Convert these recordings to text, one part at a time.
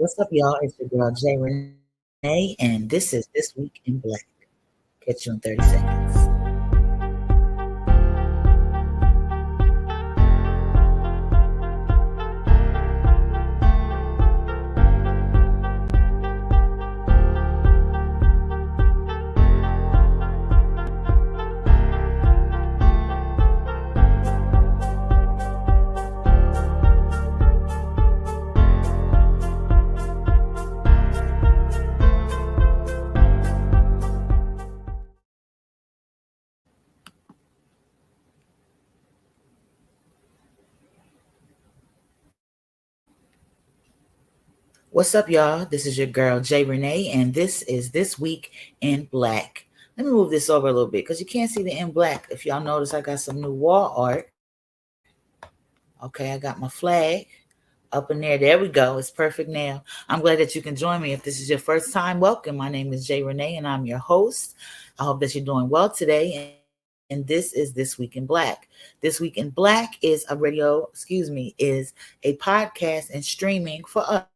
What's up, y'all? It's your girl Jay Renee, and this is This Week in Black. Catch you in 30 seconds. What's up, y'all? This is your girl Jay Renee, and this is This Week in Black. Let me move this over a little bit because you can't see the in black. If y'all notice, I got some new wall art. Okay, I got my flag up in there. There we go. It's perfect now. I'm glad that you can join me. If this is your first time, welcome. My name is Jay Renee, and I'm your host. I hope that you're doing well today. And this is This Week in Black. This Week in Black is a is a podcast and streaming for us.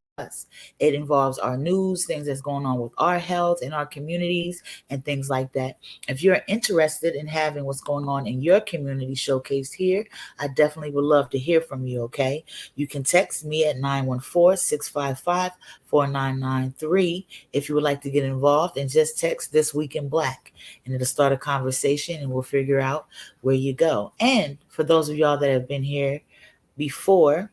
It involves our news, things that's going on with our health in our communities, and things like that. If you're interested in having what's going on in your community showcased here, I definitely would love to hear from you, okay? You can text me at 914-655-4993 if you would like to get involved, and just text This Week in Black, and it'll start a conversation and we'll figure out where you go. And for those of y'all that have been here before,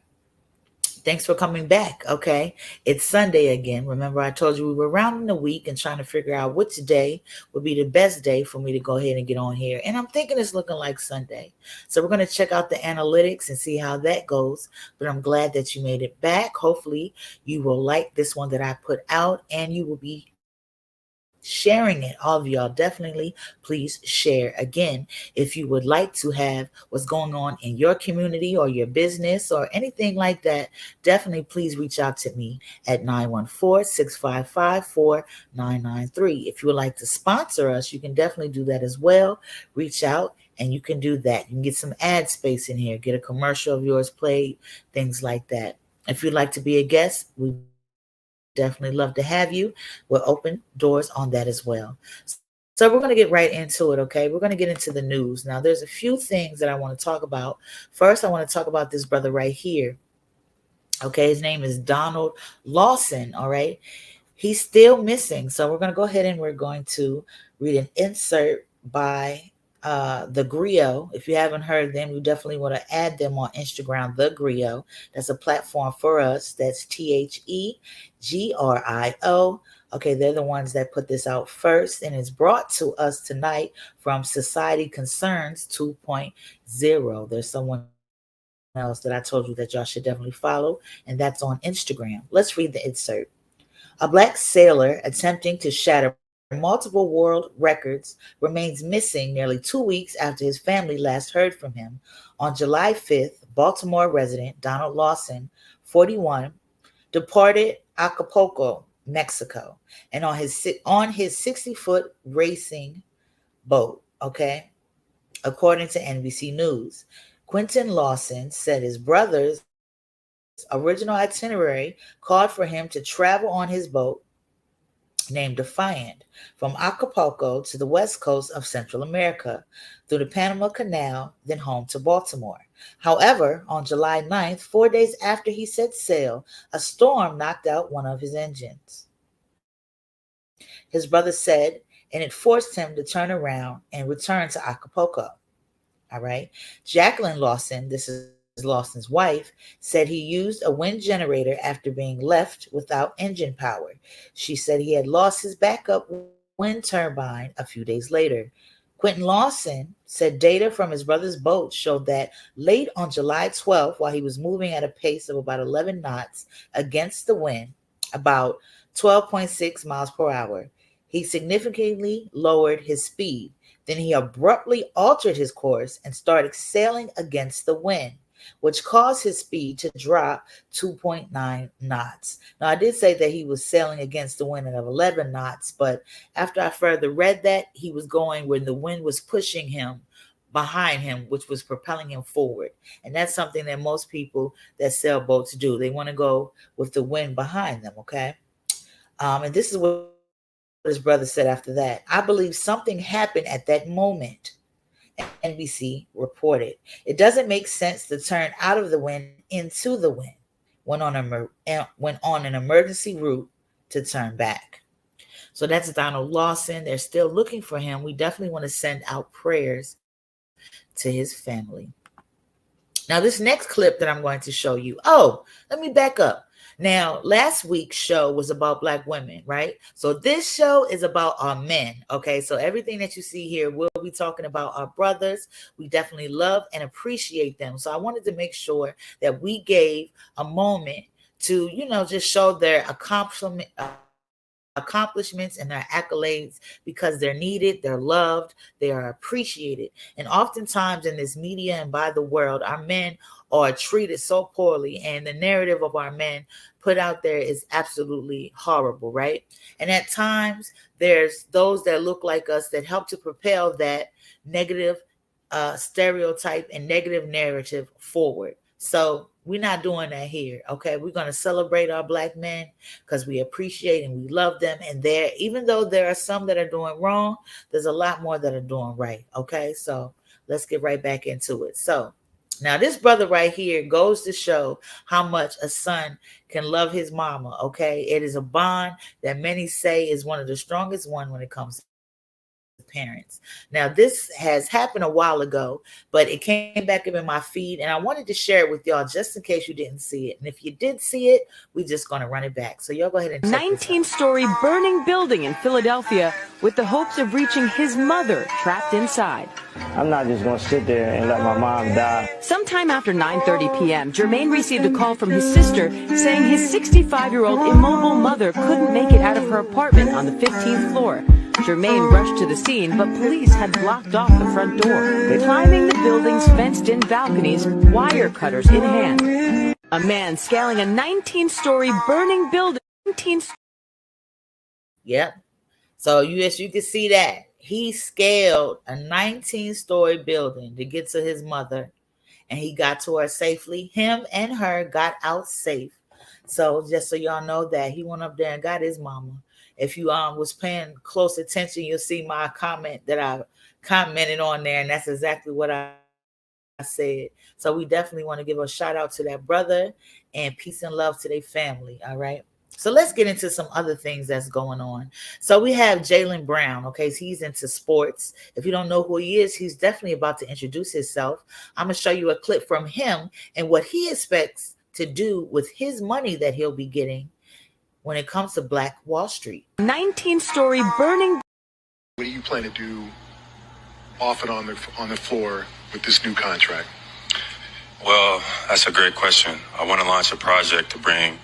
thanks for coming back. Okay. It's Sunday again. Remember, I told you we were rounding the week and trying to figure out which day would be the best day for me to go ahead and get on here. And I'm thinking it's looking like Sunday. So we're going to check out the analytics and see how that goes. But I'm glad that you made it back. Hopefully, you will like this one that I put out and you will be sharing it. All of y'all, definitely please share. Again, if you would like to have what's going on in your community or your business or anything like that, definitely please reach out to me at 914-655-4993. If you would like to sponsor us, you can definitely do that as well. Reach out and you can do that. You can get some ad space in here, get a commercial of yours played, things like that. If you'd like to be a guest, we definitely love to have you. We're open doors on that as well. So we're going to get right into it, okay? We're going to get into the news. Now, there's a few things that I want to talk about. First, I want to talk about this brother right here. Okay, his name is Donald Lawson, all right? He's still missing. So we're going to go ahead and we're going to read an insert by the Griot. If you haven't heard them, we definitely want to add them on Instagram, the Griot. That's a platform for us. That's TheGrio. Okay, they're the ones that put this out first, and it's brought to us tonight from Society Concerns 2.0. There's someone else that I told you that y'all should definitely follow, and that's on Instagram. Let's read the insert. A black sailor attempting to shatter multiple world records remains missing nearly 2 weeks after his family last heard from him. On July 5th, Baltimore resident Donald Lawson, 41, departed Acapulco, Mexico, and on his 60-foot racing boat, okay? According to NBC News, Quentin Lawson said his brother's original itinerary called for him to travel on his boat named Defiant from Acapulco to the west coast of Central America through the Panama Canal, then home to Baltimore. However, on July 9th, 4 days after he set sail, a storm knocked out one of his engines. His brother said, and it forced him to turn around and return to Acapulco. All right. Jacqueline Lawson, this is Lawson's wife, said he used a wind generator after being left without engine power. She said he had lost his backup wind turbine a few days later. Quentin Lawson said data from his brother's boat showed that late on July 12th, while he was moving at a pace of about 11 knots against the wind, about 12.6 miles per hour, he significantly lowered his speed. Then he abruptly altered his course and started sailing against the wind, which caused his speed to drop 2.9 knots. Now, I did say that he was sailing against the wind at 11 knots, but after I further read that, he was going when the wind was pushing him behind him, which was propelling him forward. And that's something that most people that sail boats do. They want to go with the wind behind them, okay? And this is what his brother said after that. I believe something happened at that moment, NBC reported. It doesn't make sense to turn out of the wind into the wind when on an emergency route to turn back. So that's Donald Lawson. They're still looking for him. We definitely want to send out prayers to his family. Now, this next clip that I'm going to show you. Oh, let me back up. Now, last week's show was about Black women, right? So this show is about our men, okay? So everything that you see here, we'll be talking about our brothers. We definitely love and appreciate them. So I wanted to make sure that we gave a moment to, just show their accomplishments and their accolades, because they're needed, they're loved, they are appreciated. And oftentimes in this media and by the world, our men are treated so poorly, and the narrative of our men put out there is absolutely horrible, right? And at times there's those that look like us that help to propel that negative stereotype and negative narrative forward. So we're not doing that here, okay? We're going to celebrate our Black men because we appreciate and we love them. And even though there are some that are doing wrong, there's a lot more that are doing right, okay? So let's get right back into it. So now this brother right here goes to show how much a son can love his mama, okay? It is a bond that many say is one of the strongest one when it comes to parents. Now, this has happened a while ago, but it came back up in my feed, and I wanted to share it with y'all just in case you didn't see it. And if you did see it, we're just going to run it back. So y'all go ahead and check this out. 19-story burning building in Philadelphia with the hopes of reaching his mother trapped inside. I'm not just going to sit there and let my mom die. Sometime after 9:30 p.m., Jermaine received a call from his sister saying his 65-year-old immobile mother couldn't make it out of her apartment on the 15th floor. Jermaine rushed to the scene, but police had blocked off the front door. Climbing the building's fenced-in balconies, wire cutters in hand. A man scaling a 19-story burning building. Yep. So you can see that. He scaled a 19-story building to get to his mother, and he got to her safely. Him and her got out safe. So just so y'all know that he went up there and got his mama. If you was paying close attention, you'll see my comment that I commented on there, and that's exactly what I said. So we definitely want to give a shout out to that brother and peace and love to their family. All right. So let's get into some other things that's going on. So we have Jaylen Brown. Okay, so he's into sports. If you don't know who he is, he's definitely about to introduce himself. I'm going to show you a clip from him and what he expects to do with his money that he'll be getting when it comes to Black Wall Street. 19-story burning. What do you plan to do off and on the floor with this new contract? Well, that's a great question. I want to launch a project to bring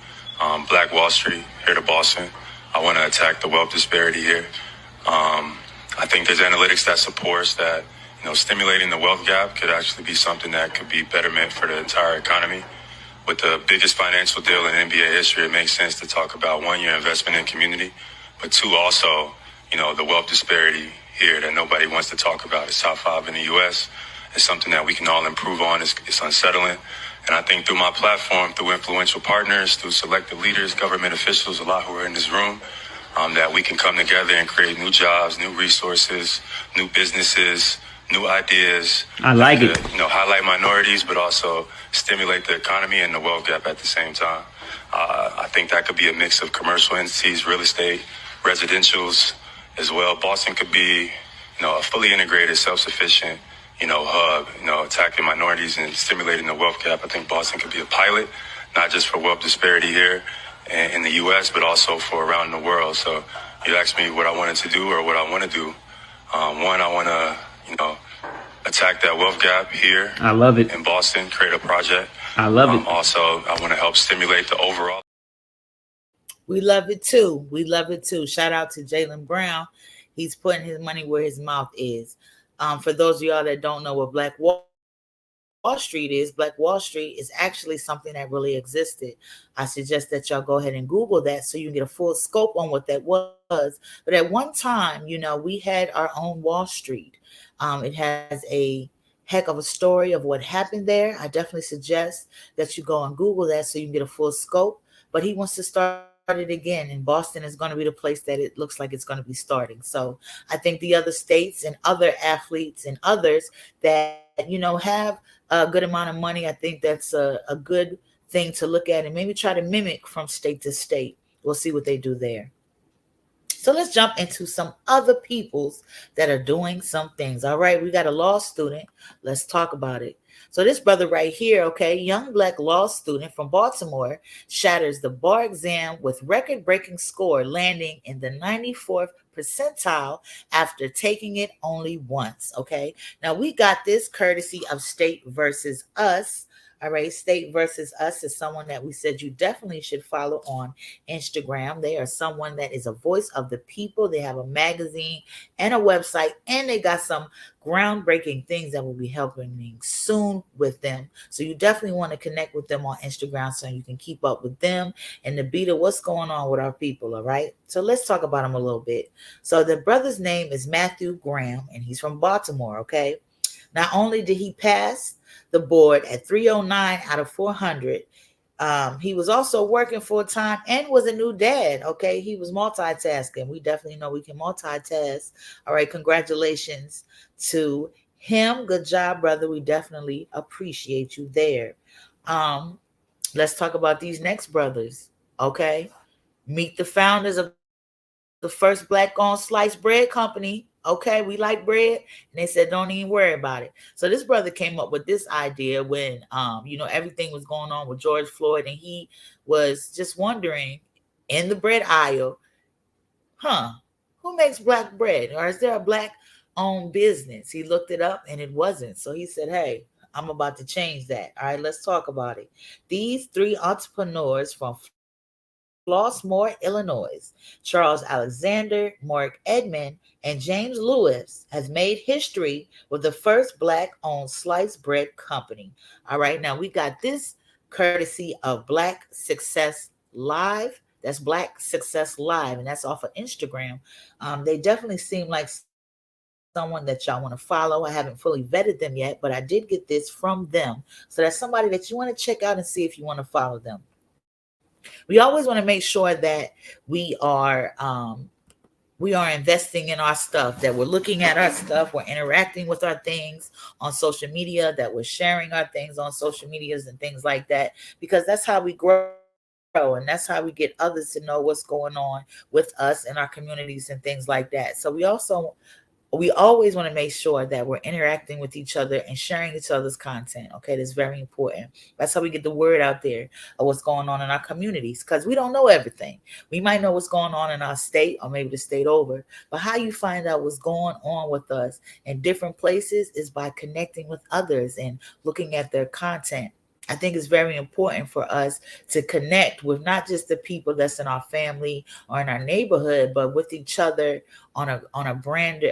Black Wall Street here to Boston. I want to attack the wealth disparity here. I think there's analytics that supports that, stimulating the wealth gap could actually be something that could be betterment for the entire economy. With the biggest financial deal in NBA history, it makes sense to talk about, one, your investment in community, but two, also, the wealth disparity here that nobody wants to talk about. It's top 5 in the U.S. It's something that we can all improve on. It's unsettling. And I think through my platform, through influential partners, through selected leaders, government officials, a lot who are in this room, that we can come together and create new jobs, new resources, new businesses, new ideas. I like it. Highlight minorities, but also stimulate the economy and the wealth gap at the same time. I think that could be a mix of commercial entities, real estate, residentials as well. Boston could be, a fully integrated, self-sufficient, hub, attacking minorities and stimulating the wealth gap. I think Boston could be a pilot, not just for wealth disparity here in the U.S., but also for around the world. So you asked me what I wanted to do or what I want to do. One, I want to, attack that wealth gap here. I love it. In Boston, create a project. I love it. Also, I want to help stimulate the overall. We love it too. We love it too. Shout out to Jaylen Brown. He's putting his money where his mouth is. For those of y'all that don't know what Black Wall Street is, Black Wall Street is actually something that really existed. I suggest that y'all go ahead and Google that so you can get a full scope on what that was. But at one time, we had our own Wall Street. It has a heck of a story of what happened there. I definitely suggest that you go and Google that so you can get a full scope. But he wants to start it again, and Boston is going to be the place that it looks like it's going to be starting. So I think the other states and other athletes and others that have a good amount of money, I think that's a good thing to look at and maybe try to mimic from state to state. We'll see what they do there. So let's jump into some other peoples that are doing some things. All right, we got a law student. Let's talk about it. So this brother right here, okay, young black law student from Baltimore, shatters the bar exam with record-breaking score, landing in the 94th percentile after taking it only once. Okay, now we got this courtesy of State versus Us. All right, State versus Us is someone that we said you definitely should follow on Instagram. They are someone that is a voice of the people. They have a magazine and a website, and they got some groundbreaking things that will be happening soon with them. So you definitely want to connect with them on Instagram so you can keep up with them and the beat of what's going on with our people. All right. So let's talk about him a little bit. So the brother's name is Matthew Graham, and he's from Baltimore. Okay. Not only did he pass the board at 309 out of 400, he was also working full time and was a new dad. Okay, he was multitasking. We definitely know we can multitask. All right, congratulations to him. Good job, brother. We definitely appreciate you there. Um, let's talk about these next brothers. Okay, meet the founders of the first black-owned sliced bread company. Okay, we like bread, and they said don't even worry about it. So this brother came up with this idea when everything was going on with George Floyd, and he was just wondering in the bread aisle, huh, who makes black bread, or is there a black owned business? He looked it up and it wasn't. So he said, hey, I'm about to change that. All right, let's talk about it. These three entrepreneurs from Flossmoor, Illinois, Charles Alexander, Mark Edmond, and James Lewis, has made history with the first black-owned sliced bread company. All right, now we got this courtesy of Black Success Live. That's Black Success Live, and that's off of Instagram. They definitely seem like someone that y'all want to follow. I haven't fully vetted them yet, but I did get this from them. So that's somebody that you want to check out and see if you want to follow them. We always want to make sure that we are investing in our stuff, that we're looking at our stuff, we're interacting with our things on social media, that we're sharing our things on social medias and things like that, because that's how we grow and that's how we get others to know what's going on with us in our communities and things like that. So we always want to make sure that we're interacting with each other and sharing each other's content. Okay, that's very important. That's how we get the word out there of what's going on in our communities, because we don't know everything. We might know what's going on in our state or maybe the state over, but how you find out what's going on with us in different places is by connecting with others and looking at their content. I think it's very important for us to connect with not just the people that's in our family or in our neighborhood, but with each other on a grander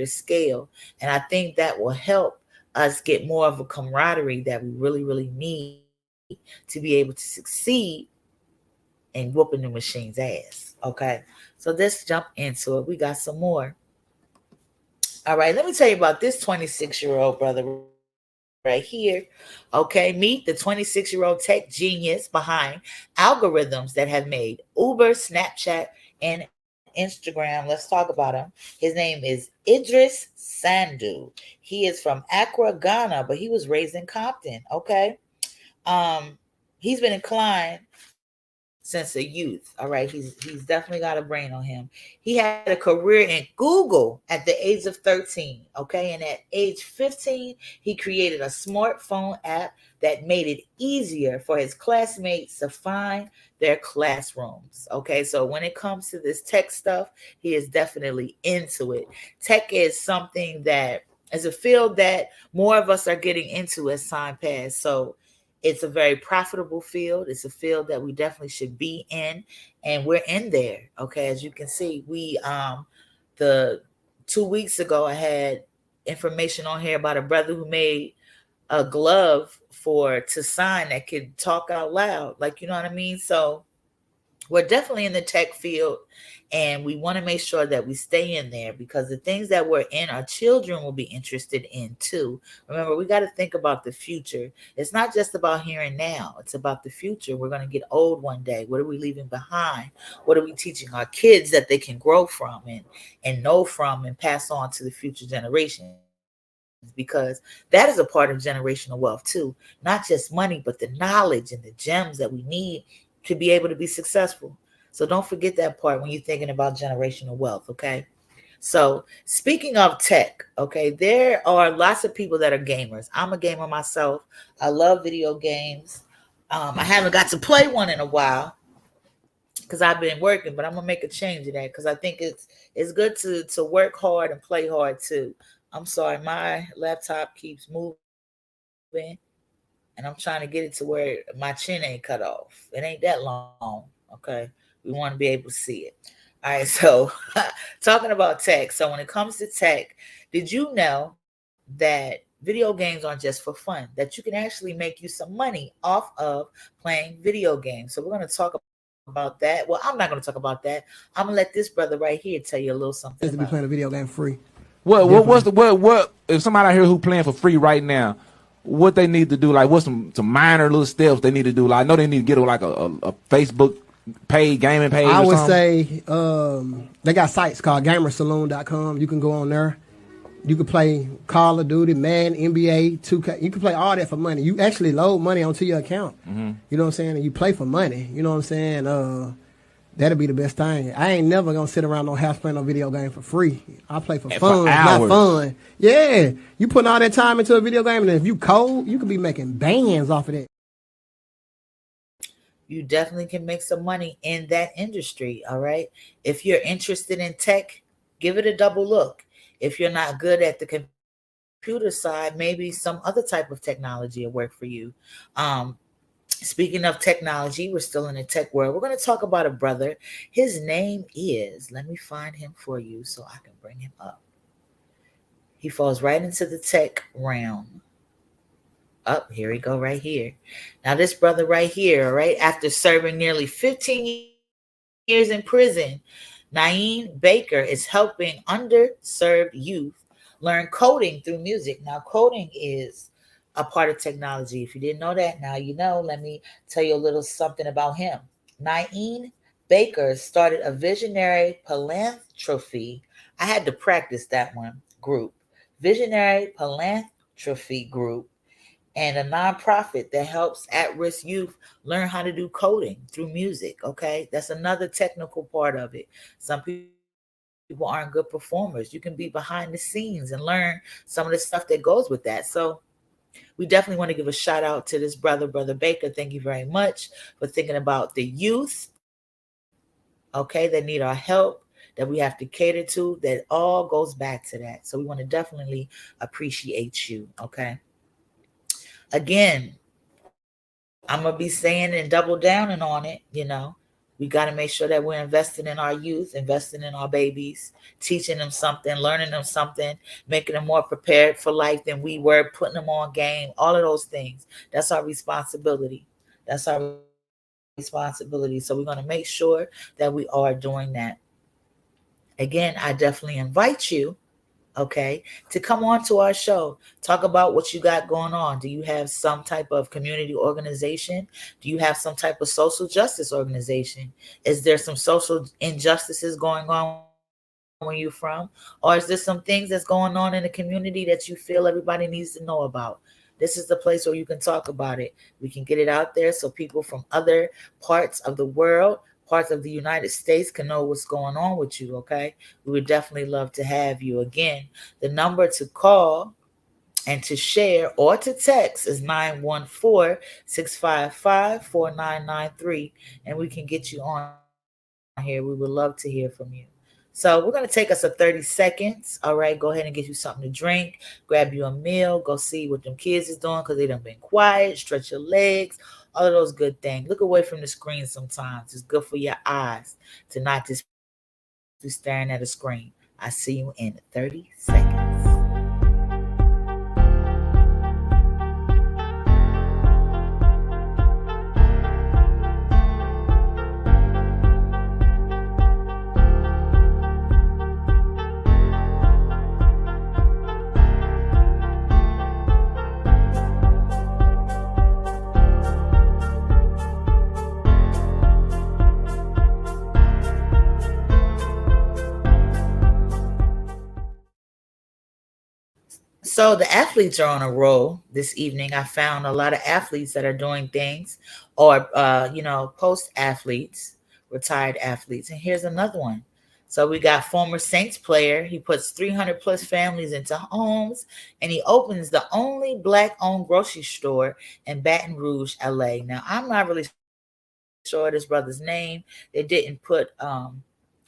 scale. And I think that will help us get more of a camaraderie that we really, really need to be able to succeed in whooping the machine's ass. Okay. So let's jump into it. We got some more. All right, let me tell you about this 26-year-old brother right here. Okay, meet the 26-year-old tech genius behind algorithms that have made Uber, Snapchat, and Instagram. Let's talk about him. His name is Idris Sandu. He is from Accra, Ghana, but he was raised in Compton. Okay. Um, he's been inclined since a youth. All right, he's definitely got a brain on him. He had a career in Google at the age of 13. Okay, and at age 15, he created a smartphone app that made it easier for his classmates to find their classrooms. Okay, so when it comes to this tech stuff, he is definitely into it. Tech is something that is a field that more of us are getting into as time passes. So it's a very profitable field. It's a field that we definitely should be in, and we're in there. Okay, as you can see, the 2 weeks ago I had information on here about a brother who made a glove for to sign that could talk out loud, like, you know what I mean. So we're definitely in the tech field, and we want to make sure that we stay in there because the things that we're in, our children will be interested in too. Remember, we got to think about the future. It's not just about here and now, it's about the future. We're going to get old one day. What are we leaving behind? What are we teaching our kids that they can grow from and know from and pass on to the future generations? Because that is a part of generational wealth too. Not just money, but the knowledge and the gems that we need to be able to be successful. So don't forget that part when you're thinking about generational wealth, okay? So speaking of tech, okay, there are lots of people that are gamers. I'm a gamer myself. I love video games. I haven't got to play one in a while because I've been working, but I'm gonna make a change of that because I think it's good to work hard and play hard too. I'm sorry, my laptop keeps moving and I'm trying to get it to where my chin ain't cut off. It ain't that long, okay? We want to be able to see it. All right, so talking about tech. So when it comes to tech, did you know that video games aren't just for fun? That you can actually make you some money off of playing video games. So we're going to talk about that. Well, I'm not going to talk about that. I'm going to let this brother right here tell you a little something about it. To be playing a video game free. What's Definitely. the what if somebody out here who playing for free right now, what they need to do, like what's some minor little steps they need to do? Like I know they need to get like a Facebook page, gaming page I or would something. say they got sites called gamersaloon.com. You can go on there. You can play Call of Duty, Madden, NBA, 2K. You can play all that for money. You actually load money onto your account. Mm-hmm. You know what I'm saying? And you play for money. You know what I'm saying? That'll be the best thing. I ain't never gonna sit around no house playing no video game for free. I play for And fun, for not hours. fun. Yeah. You putting all that time into a video game, and if you cold, you could be making bands off of that. You definitely can make some money in that industry. All right. If you're interested in tech, give it a double look. If you're not good at the computer side, maybe some other type of technology will work for you. Speaking of technology, we're still in the tech world. We're going to talk about a brother. His name is, let me find him for you so I can bring him up. He falls right into the tech realm. Up, here we go, right here. Now, this brother right here, all right, after serving nearly 15 years in prison, Naeem Baker is helping underserved youth learn coding through music. Now, coding is a part of technology. If you didn't know that, now you know. Let me tell you a little something about him. Naeem Baker started a visionary philanthropy. I had to practice that one group. Visionary philanthropy group and a nonprofit that helps at-risk youth learn how to do coding through music. Okay, that's another technical part of it. Some people aren't good performers. You can be behind the scenes and learn some of the stuff that goes with that. So we definitely want to give a shout out to this brother Baker. Thank you very much for thinking about the youth, okay, that need our help, that we have to cater to. That all goes back to that. So we want to definitely appreciate you, okay? Again, I'm going to be saying and double downing on it, you know. We got to make sure that we're investing in our youth, investing in our babies, teaching them something, learning them something, making them more prepared for life than we were, putting them on game, all of those things. That's our responsibility. That's our responsibility. So we're going to make sure that we are doing that. Again, I definitely invite you, okay, to come on to our show. Talk about what you got going on. Do you have some type of community organization? Do you have some type of social justice organization? Is there some social injustices going on where you're from? Or is there some things that's going on in the community that you feel everybody needs to know about? This is the place where you can talk about it. We can get it out there so people from other parts of the world, parts of the United States can know what's going on with you, okay? We would definitely love to have you. Again, the number to call and to share or to text is 914-655-4993, and we can get you on here. We would love to hear from you. So we're going to take us a 30 seconds. All right, go ahead and get you something to drink, grab you a meal, go see what them kids is doing because they done been quiet, stretch your legs, all of those good things. Look away from the screen sometimes. It's good for your eyes to not just be staring at a screen. I see you in 30 seconds. So the athletes are on a roll this evening. I found a lot of athletes that are doing things, or post athletes, retired athletes. And here's another one. So we got former Saints player. He puts 300 plus families into homes, and he opens the only black-owned grocery store in Baton Rouge, LA. Now I'm not really sure this brother's name. They didn't put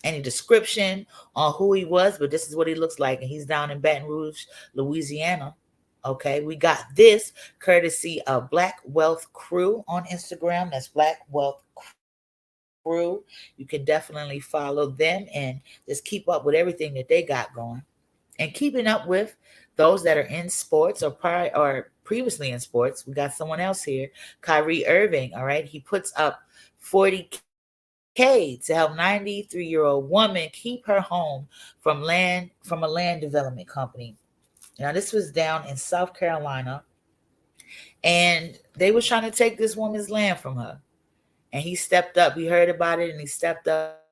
any description on who he was, but this is what he looks like, and he's down in Baton Rouge, Louisiana. Okay, we got this courtesy of Black Wealth Crew on Instagram. That's Black Wealth Crew. You can definitely follow them and just keep up with everything that they got going. And keeping up with those that are in sports or prior or previously in sports. We got someone else here, Kyrie Irving. All right, he puts up 40K to help 93-year-old woman keep her home from a land development company. Now this was down in South Carolina, and they was trying to take this woman's land from her. And he stepped up. He heard about it and he stepped up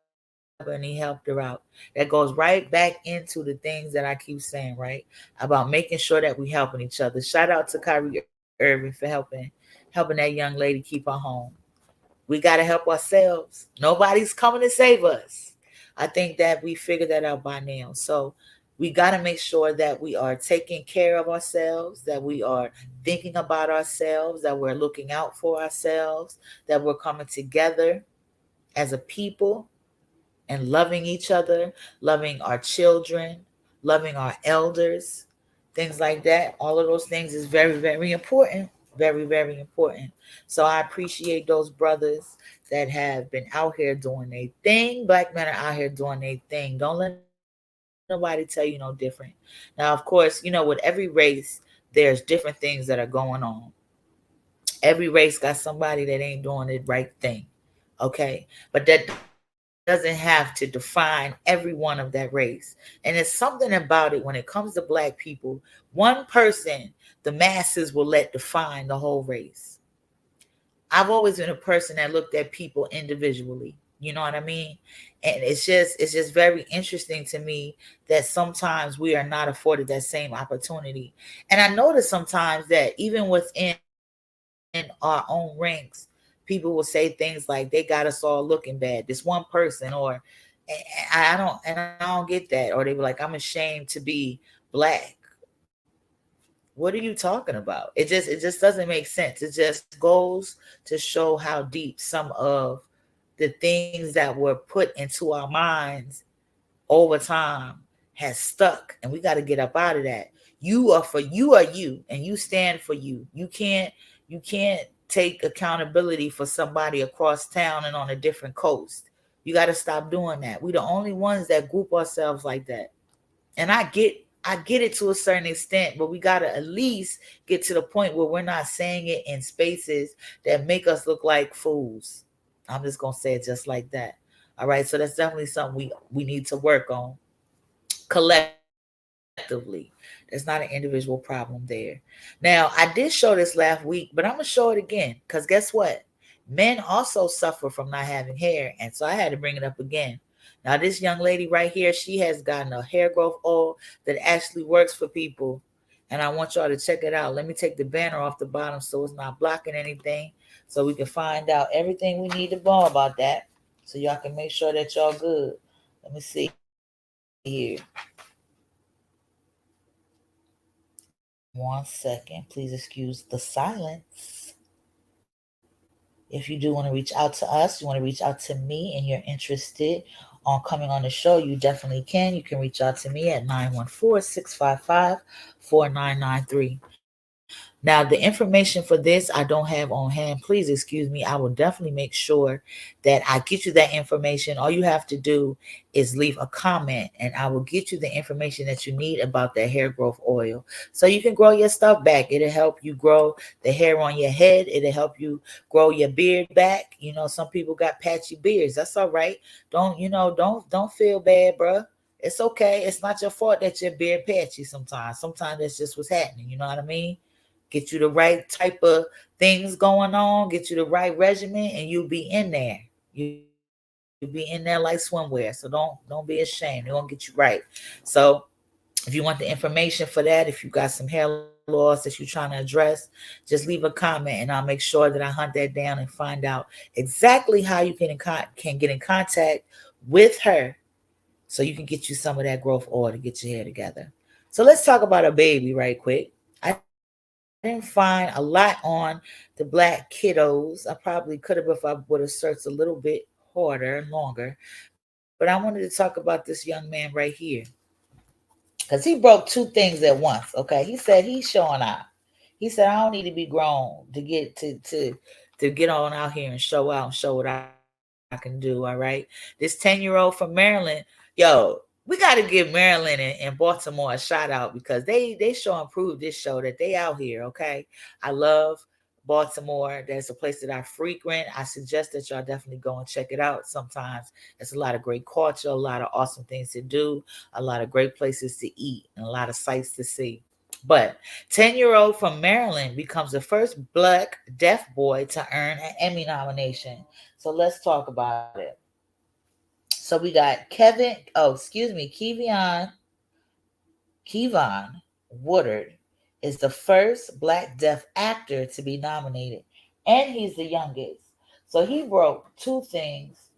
and he helped her out. That goes right back into the things that I keep saying, right? About making sure that we helping each other. Shout out to Kyrie Irving for helping that young lady keep her home. We got to help ourselves. Nobody's coming to save us. I think that we figured that out by now. So we got to make sure that we are taking care of ourselves, that we are thinking about ourselves, that we're looking out for ourselves, that we're coming together as a people and loving each other, loving our children, loving our elders, things like that. All of those things is very, very important. Very, very important. So I appreciate those brothers that have been out here doing their thing. Black men are out here doing their thing. Don't let nobody tell you no different. Now, of course, with every race, there's different things that are going on. Every race got somebody that ain't doing the right thing. Okay. But that doesn't have to define every one of that race. And it's something about it when it comes to black people. One person, the masses will let define the whole race. I've always been a person that looked at people individually. You know what I mean? And it's just very interesting to me that sometimes we are not afforded that same opportunity. And I notice sometimes that even within our own ranks, people will say things like they got us all looking bad. This one person, or I don't get that. Or they be like, I'm ashamed to be black. What are you talking about? It just doesn't make sense. It just goes to show how deep some of the things that were put into our minds over time has stuck, and we got to get up out of that. You are you and you stand for you. You can't take accountability for somebody across town and on a different coast. You got to stop doing that. We the only ones that group ourselves like that. And I get it to a certain extent, but we got to at least get to the point where we're not saying it in spaces that make us look like fools. I'm just going to say it just like that. All right, so that's definitely something we need to work on collectively. There's not an individual problem there. Now, I did show this last week, but I'm going to show it again, cuz guess what? Men also suffer from not having hair, and so I had to bring it up again. Now, this young lady right here, she has gotten a hair growth oil that actually works for people. And I want y'all to check it out. Let me take the banner off the bottom so it's not blocking anything, so we can find out everything we need to know about that, so y'all can make sure that y'all good. Let me see here. One second. Please excuse the silence. If you do want to reach out to us, you want to reach out to me, and you're interested on coming on the show, you definitely can. You can reach out to me at 914-655-4993. Now, the information for this I don't have on hand. Please excuse me. I will definitely make sure that I get you that information. All you have to do is leave a comment, and I will get you the information that you need about that hair growth oil so you can grow your stuff back. It'll help you grow the hair on your head. It'll help you grow your beard back. Some people got patchy beards. That's all right. Don't feel bad, bruh. It's okay. It's not your fault that your beard patchy sometimes. Sometimes that's just what's happening. You know what I mean? Get you the right type of things going on, get you the right regimen, and you'll be in there. You'll be in there like swimwear. So don't be ashamed. They're gonna get you right. So If you want the information for that, if you got some hair loss that you're trying to address, just leave a comment and I'll make sure that I hunt that down and find out exactly how you can get in contact with her so you can get you some of that growth oil to get your hair together. So let's talk about a baby right quick. I didn't find a lot on the black kiddos. I probably could have if I would have searched a little bit harder and longer. But I wanted to talk about this young man right here because he broke two things at once. Okay, he said he's showing out. He said I don't need to be grown to get on out here and show out and show what I can do. All right, this 10-year-old from Maryland, yo, we got to give Maryland and Baltimore a shout out because they show and prove this show that they out here. Okay, I love Baltimore. That's a place that I frequent. I suggest that y'all definitely go and check it out sometimes. It's a lot of great culture, a lot of awesome things to do, a lot of great places to eat, and a lot of sights to see. But 10-year-old from Maryland becomes the first black deaf boy to earn an Emmy nomination. So let's talk about it. So we got Kevon Woodard is the first black deaf actor to be nominated, and he's the youngest. So he broke two things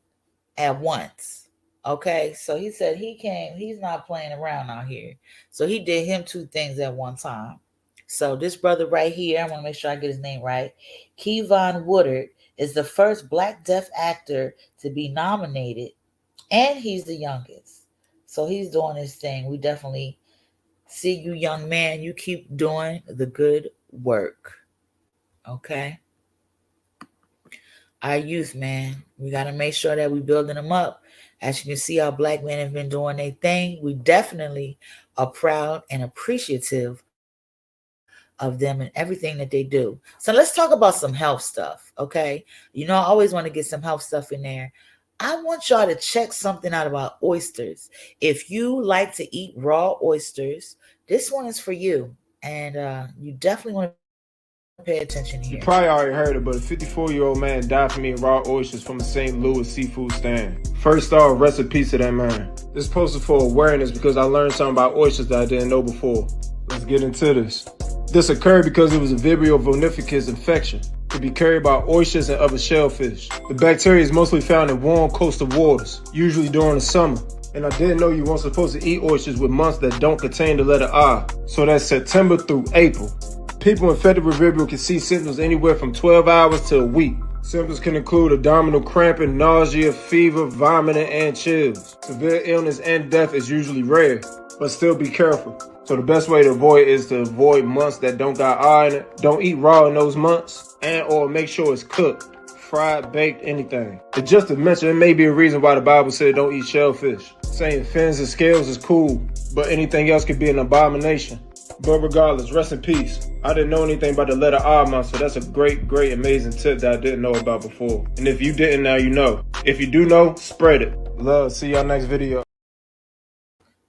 at once. Okay, so he said he's not playing around out here. So he did him two things at one time. So this brother right here, I want to make sure I get his name right. Kevon Woodard is the first black deaf actor to be nominated, and he's the youngest. So he's doing his thing. We definitely see you, young man. You keep doing the good work. Okay. Our youth, man, we got to make sure that we building them up. As you can see, our black men have been doing their thing. We definitely are proud and appreciative of them and everything that they do. So let's talk about some health stuff, okay? I always want to get some health stuff in there. I want y'all to check something out about oysters. If you like to eat raw oysters, this one is for you. And you definitely want to pay attention here. You probably already heard it, but a 54-year-old man died from eating raw oysters from a St. Louis seafood stand. First off, rest in peace to that man. This post is for awareness because I learned something about oysters that I didn't know before. Let's get into this. This occurred because it was a Vibrio vulnificus infection. It could be carried by oysters and other shellfish. The bacteria is mostly found in warm coastal waters, usually during the summer. And I didn't know you weren't supposed to eat oysters with months that don't contain the letter I. So that's September through April. People infected with Vibrio can see symptoms anywhere from 12 hours to a week. Symptoms can include abdominal cramping, nausea, fever, vomiting, and chills. Severe illness and death is usually rare, but still be careful. So the best way to avoid is to avoid months that don't got eye in it. Don't eat raw in those months, and or make sure it's cooked, fried, baked, anything. And just to mention, it may be a reason why the Bible said don't eat shellfish. Saying fins and scales is cool, but anything else could be an abomination. But regardless, rest in peace. I didn't know anything about the letter R month, so that's a great, amazing tip that I didn't know about before. And if you didn't, now you know. If you do know, spread it. Love. See y'all next video.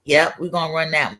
Yep, we're going to run that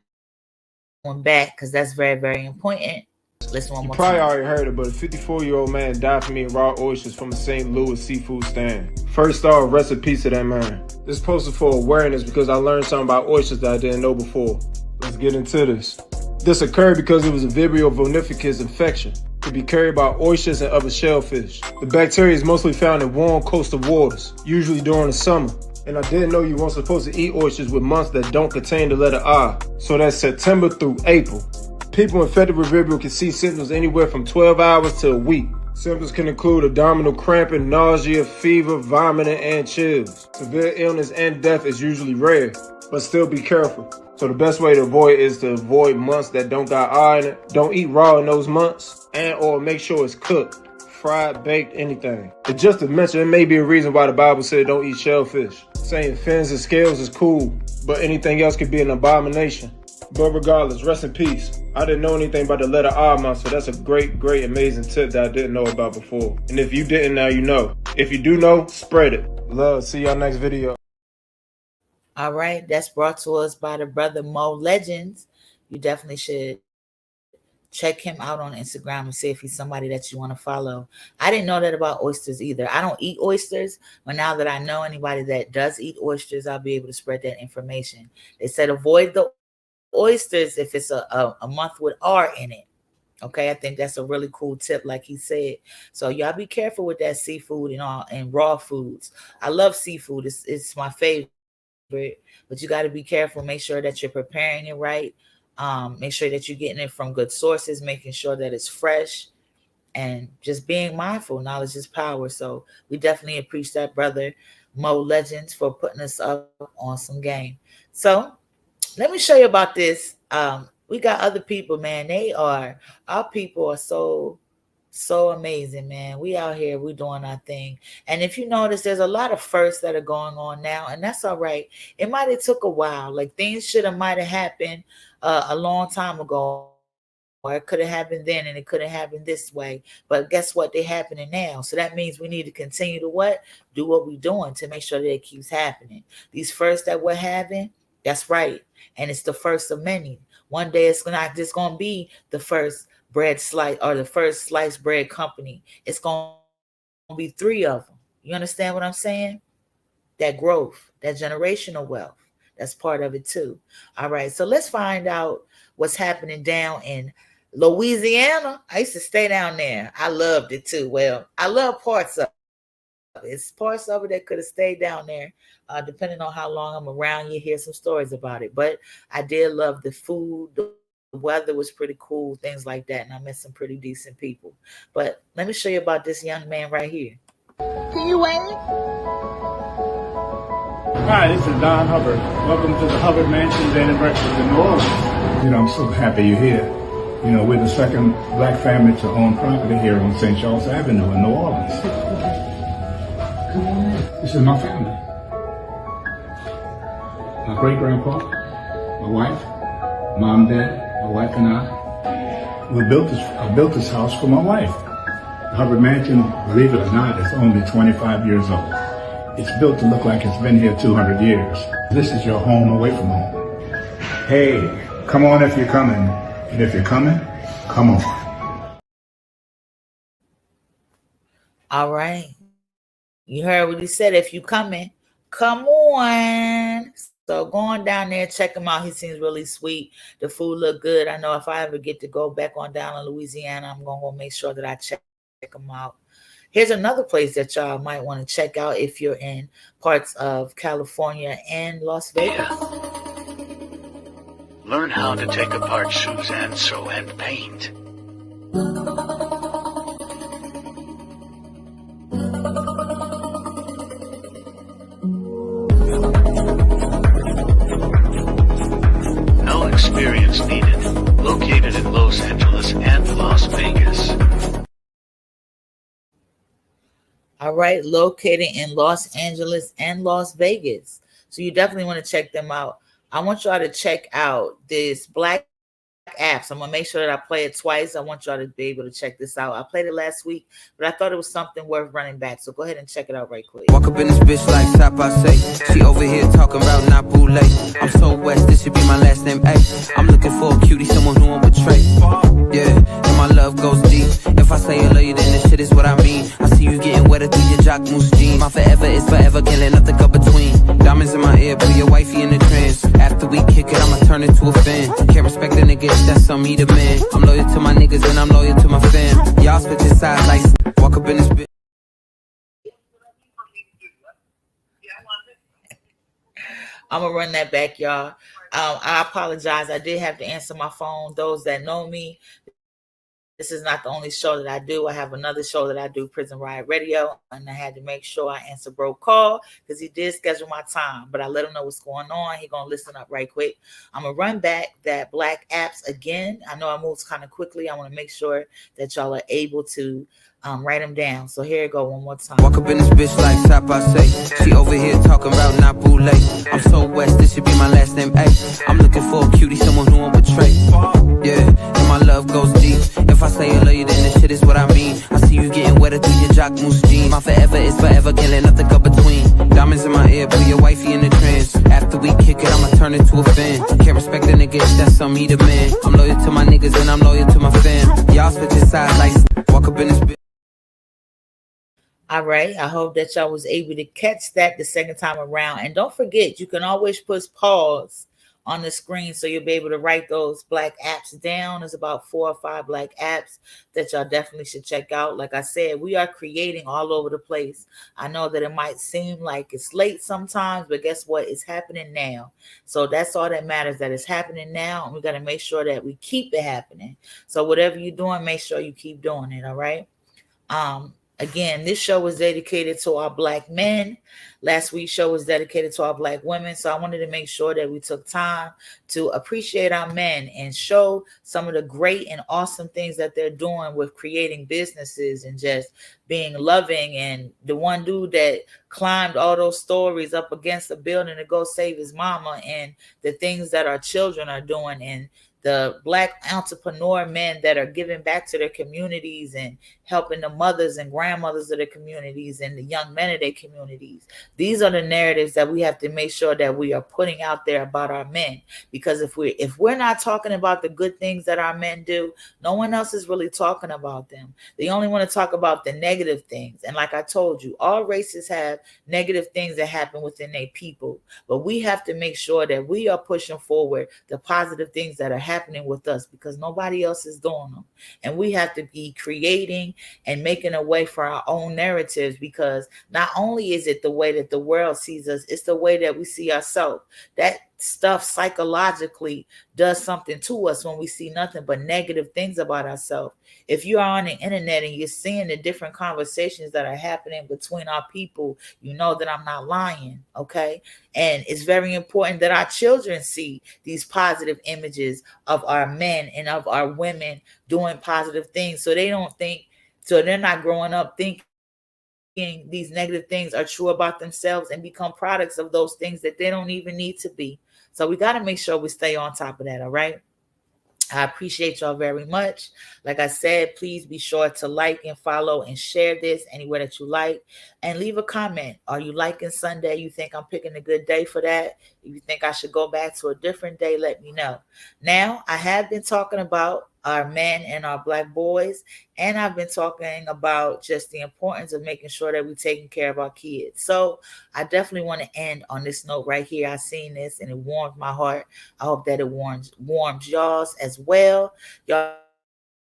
one back because that's very, very important. Listen one You more probably time. already heard it, but a 54-year-old man died from eating raw oysters from a St. Louis seafood stand. First off, rest in peace to that man. This post is for awareness because I learned something about oysters that I didn't know before. Let's get into this. This occurred because it was a Vibrio vulnificus infection. It could be carried by oysters and other shellfish. The bacteria is mostly found in warm coastal waters, usually during the summer. And I didn't know you weren't supposed to eat oysters with months that don't contain the letter I. So that's September through April. People infected with Vibrio can see symptoms anywhere from 12 hours to a week. Symptoms can include abdominal cramping, nausea, fever, vomiting, and chills. Severe illness and death is usually rare, but still be careful. So the best way to avoid is to avoid months that don't got eye in it. Don't eat raw in those months, and or make sure it's cooked, fried, baked, anything. And just to mention, it may be a reason why the Bible said don't eat shellfish. Saying fins and scales is cool, but anything else could be an abomination. But regardless, rest in peace. I didn't know anything about the letter R month, so that's a great, amazing tip that I didn't know about before. And if you didn't, now you know. If you do know, spread it. Love. See y'all next video. All right, that's brought to us by the brother Mo Legends. You definitely should check him out on Instagram and see if he's somebody that you want to follow. I didn't know that about oysters either. I don't eat oysters, but now that I know anybody that does eat oysters, I'll be able to spread that information. They said avoid the oysters if it's a month with R in it. Okay, I think that's a really cool tip, like he said. So y'all be careful with that seafood and all and raw foods. I love seafood; it's my favorite. But you got to be careful. Make sure that you're preparing it right. Make sure that you're getting it from good sources. Making sure that it's fresh and just being mindful. Knowledge is power. So we definitely appreciate that, brother Mo Legends, for putting us up on some game. So let me show you about this. We got other people, man. Our people are so amazing, man. We out here, we doing our thing. And if you notice, there's a lot of firsts that are going on now, and that's all right. It might have took a while. Like things should have might have happened a long time ago, or it could have happened then, and it could have happened this way. But guess what? They're happening now. So that means we need to continue to what? Do what we're doing to make sure that it keeps happening. These firsts that we're having, that's right. And it's the first of many. One day it's not just gonna be the first bread slice or the first sliced bread company. It's gonna be 3 of them. You understand what I'm saying? That growth, that generational wealth. That's part of it too. All right, so let's find out what's happening down in Louisiana. I used to stay down there. I loved it too. Well, I love parts of it. It's parts of it that could have stayed down there. Depending on how long I'm around, you hear some stories about it. But I did love the food. The weather was pretty cool, things like that. And I met some pretty decent people. But let me show you about this young man right here. Hi, this is Don Hubbard. Welcome to the Hubbard Mansion Bed and Breakfast in New Orleans. I'm so happy you're here. We're the second black family to own property here on St. Charles Avenue in New Orleans. This is my family. My great-grandpa, my wife, mom, dad, my wife and I. I built this house for my wife. The Hubbard Mansion, believe it or not, is only 25 years old. It's built to look like it's been here 200 years. This is your home away from home. Hey, come on if you're coming. And if you're coming, come on. All right. You heard what he said. If you coming, come on. So go on down there, check him out. He seems really sweet. The food look good. I know if I ever get to go back on down in Louisiana, I'm going to go make sure that I check him out. Here's another place that y'all might want to check out if you're in parts of California and Las Vegas. Learn how to take apart shoes and sew and paint. No experience needed. Located in Los Angeles and Las Vegas. All right, located in Los Angeles and Las Vegas. So you definitely want to check them out. I want y'all to check out this Black apps. I'm going to make sure that I play it twice. I want y'all to be able to check this out. I played it last week, but I thought it was something worth running back. So go ahead and check it out right quick. Walk up in this bitch like stop, I say. She over here talking about not boule. I'm so west, this should be my last name. Ay, I'm looking for a cutie, someone who won't betray. Yeah, and my love goes deep. If I say I love you, then this shit is what I mean. I see you getting wetter through your jock moose jeans. My forever is forever, can't let nothing go between. Diamonds in my ear, put your wifey in the trance. After we kick it, I'ma turn into a fan. Can't respect a nigga if that's some he the man. I'm loyal to my niggas and I'm loyal to my fam. Y'all switch your sides like walk up in this bitch. I'm gonna run that back, y'all. I apologize. I did have to answer my phone. Those that know me, this is not the only show that I do. I have another show that I do, Prison Riot Radio, and I had to make sure I answer bro call because he did schedule my time. But I let him know what's going on. He gonna listen up right quick. I'm gonna run back that Black apps again. I know I moved kind of quickly. I want to make sure that y'all are able to write them down. So here it go one more time. Walk up in this bitch like stop, I say. She over here talking about not boule. I'm so west, this should be my last name. Ay, I'm looking for a cutie, someone who won't betray. Yeah, and my love goes deep. If I say I love you, then this shit is what I mean. I see you getting wetter through your jock moose jeans. My forever is forever, can't let nothing go between. Diamonds in my ear, put your wifey in the trance. After we kick it, I'ma turn into a fan. Can't respect a nigga if that's some he the man. I'm loyal to my niggas and I'm loyal to my fam. Y'all switch your sides like walk up in this bitch. All right. I hope that y'all was able to catch that the second time around. And don't forget, you can always push pause on the screen so you'll be able to write those black apps down. There's about 4 or 5 black apps that y'all definitely should check out. Like I said, we are creating all over the place. I know that it might seem like it's late sometimes, but guess what? It's happening now. So that's all that matters, that it's happening now, and we got to make sure that we keep it happening. So whatever you're doing, make sure you keep doing it, all right? Again, this show was dedicated to our black men. Last week's show was dedicated to our black women. So I wanted to make sure that we took time to appreciate our men and show some of the great and awesome things that they're doing with creating businesses and just being loving. And the one dude that climbed all those stories up against a building to go save his mama, and the things that our children are doing, and the black entrepreneur men that are giving back to their communities and helping the mothers and grandmothers of their communities and the young men of their communities. These are the narratives that we have to make sure that we are putting out there about our men. Because if we're not talking about the good things that our men do, no one else is really talking about them. They only want to talk about the negative things. And like I told you, all races have negative things that happen within their people. But we have to make sure that we are pushing forward the positive things that are happening with us, because nobody else is doing them. And we have to be creating and making a way for our own narratives, because not only is it the way that the world sees us, it's the way that we see ourselves. That stuff psychologically does something to us when we see nothing but negative things about ourselves. If you're on the internet and you're seeing the different conversations that are happening between our people, you know that I'm not lying, okay? And it's very important that our children see these positive images of our men and of our women doing positive things, so they're not growing up thinking these negative things are true about themselves and become products of those things that they don't even need to be. So we got to make sure we stay on top of that, all right? I appreciate y'all very much. Like I said, please be sure to like and follow and share this anywhere that you like, and leave a comment. Are you liking Sunday? You think I'm picking a good day for that? If you think I should go back to a different day, let me know. Now, I have been talking about our men and our black boys, and I've been talking about just the importance of making sure that we're taking care of our kids. So I definitely want to end on this note right here. I seen this and it warmed my heart. I hope that it warms y'all's as well. Y'all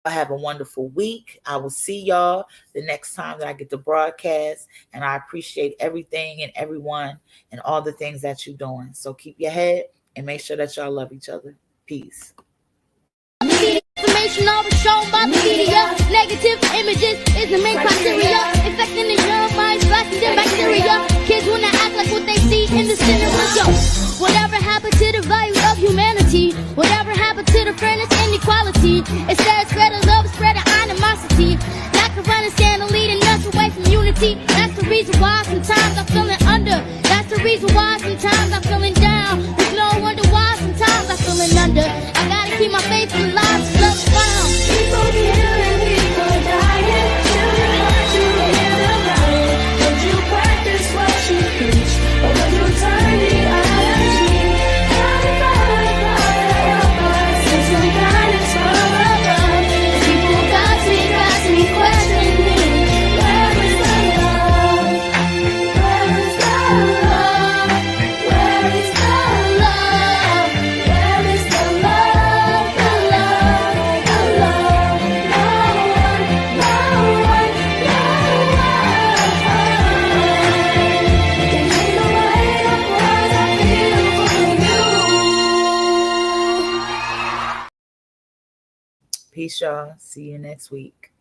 have a wonderful week. I will see y'all the next time that I get to broadcast, and I appreciate everything and everyone and all the things that you're doing. So keep your head and make sure that y'all love each other. Peace. Information always shown by the media. Negative images is the main criteria. Infecting the young minds, blasting their bacteria. Kids wanna act like what they see in the cinema. Yo, whatever happened to the value of humanity? Whatever happened to the fairness and equality? Instead, spread of love, spread of animosity. Lack of understanding leading us away from unity. That's the reason why sometimes I'm feeling under. That's the reason why sometimes I'm feeling down. There's no wonder why sometimes I'm feeling under. I gotta keep my faith alive. Love found. People killing, people dying. Children hurt, you hear the riot. Would you practice what you preach, or would you turn the other cheek? Help us, send some guidance from above. People got me questioning. Where is the love? Where is the love? Where is the love? Where is the love? The love, the love. No one, no one, no one can take away the words I feel for you. Peace, y'all. See you next week.